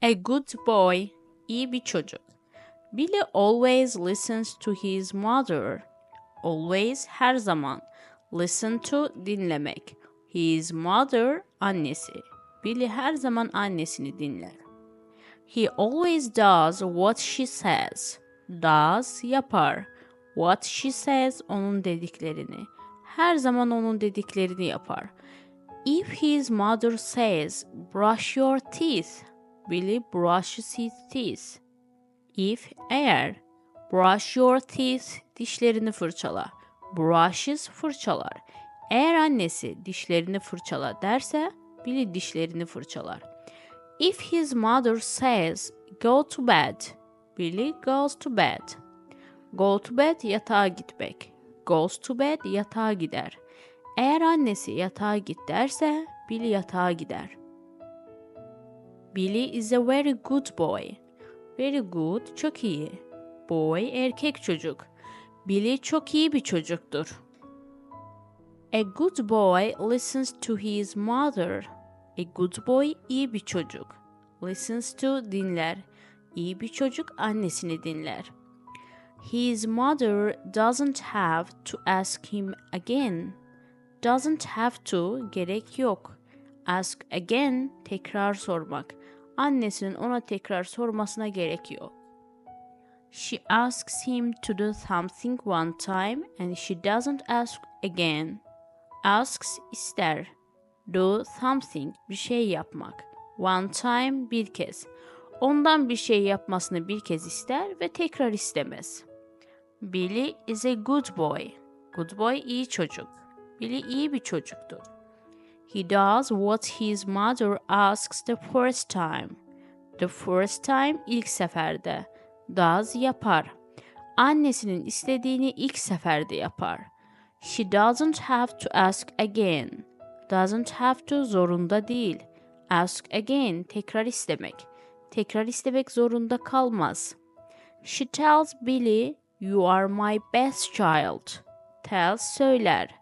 A good boy, iyi bir çocuk. Billy always listens to his mother. Always, her zaman. Listen to, dinlemek. His mother, annesi. Billy her zaman annesini dinler. He always does what she says. Does, yapar. What she says, onun dediklerini. Her zaman onun dediklerini yapar. If his mother says, brush your teeth, Billy brushes his teeth. If, eğer, brush your teeth, dişlerini fırçala. Brushes, fırçalar. Eğer annesi dişlerini fırçala derse, Billy dişlerini fırçalar. If his mother says, go to bed, Billy goes to bed. Go to bed, yatağa gitmek. Goes to bed, yatağa gider. Eğer annesi yatağa git derse, Billy yatağa gider. Billy is a very good boy. Very good, çok iyi. Boy, erkek çocuk. Billy çok iyi bir çocuktur. A good boy listens to his mother. A good boy, iyi bir çocuk. Listens to, dinler. İyi bir çocuk annesini dinler. His mother doesn't have to ask him again. Doesn't have to, gerek yok. Ask again, tekrar sormak. Annesinin ona tekrar sormasına gerek yok. She asks him to do something one time and she doesn't ask again. Asks, ister. Do something, bir şey yapmak. One time, bir kez. Ondan bir şey yapmasını bir kez ister ve tekrar istemez. Billy is a good boy. Good boy, iyi çocuk. Billy iyi bir çocuktur. He does what his mother asks the first time. The first time, ilk seferde. Does, yapar. Annesinin istediğini ilk seferde yapar. She doesn't have to ask again. Doesn't have to, zorunda değil. Ask again, tekrar istemek. Tekrar istemek zorunda kalmaz. She tells Billy, you are my best child. Tells, söyler.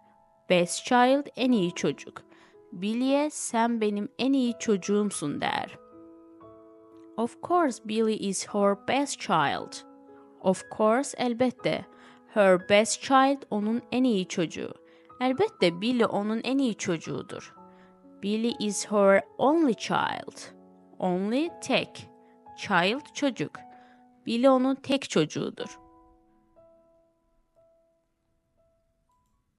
Best child, en iyi çocuk. Billy'e sen benim en iyi çocuğumsun der. Of course Billy is her best child. Of course, elbette. Her best child, onun en iyi çocuğu. Elbette Billy onun en iyi çocuğudur. Billy is her only child. Only, tek. Child, çocuk. Billy onun tek çocuğudur.